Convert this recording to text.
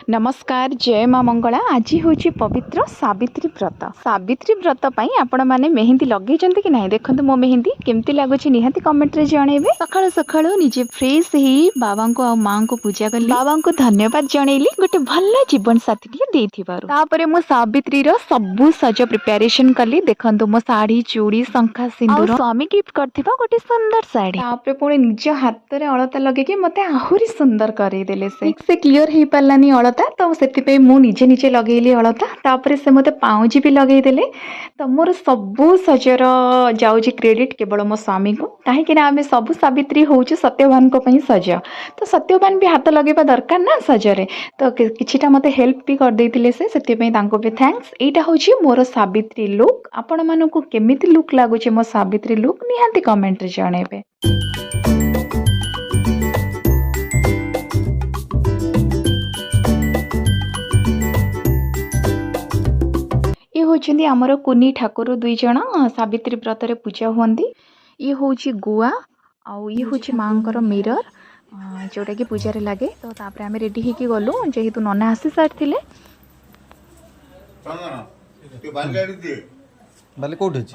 नमस्कार जय माँ मंगला। आज हूँ पवित्र सावित्री व्रत। सावित्री व्रत पाई आपण माने मेहंदी लगे कि नहीं देखो मो मेहंदी केमती लगुच निहाती कमेंट रे जनइबे। सकाळु सकाळु निजे फ्रेश ही बाबा को आ माँ को पूजा कली, बाबा को धन्यवाद जनइली गोटे भल जीवन साथी टिके देथिबारु। तापरे मो सावित्री रो सबु सज प्रिपरेशन कली। देखंतु मो साड़ी चूड़ी शंखा सिंदूर स्वामी गिफ्ट करथिबा गोटे सुंदर साड़ी। तापरे पुणी निज हाथ रे अलता लगे कि मते आहुरी सुंदर करी देले। से क्लियर हे पालानी अलता तो से मु निजे निजे लगेली अलता। तापर से मते पाउजी भी लगेदेले। तो मोर सबू सजर जाउची क्रेडिट केवल मो स्वामी को, कहीं आम सबू सावित्री हूँ सत्यवान को पई सज। तो सत्यवान भी हाथ लगेबा दरकार ना सजरे। तो किछिटा मते हेल्प भी कर देथिले से भी थैंक्स। एटा होची मोर सावित्री लुक। आपण मानको केमिति लुक लागुचे मो सावित्री लुक निहांती कमेंट रे जणेबे। ये होचंदी हमर कुनी ठाकुर दुई जण सावित्री व्रत रे पूजा हुंदी। ये होची गुआ आउ ये होची मांकर मिरर जोटा कि पूजा रे लागे। तो तापर आमे रेडी हेकी गलु जेहेतु नना आसी सारथिले। बाले कोठी अछि?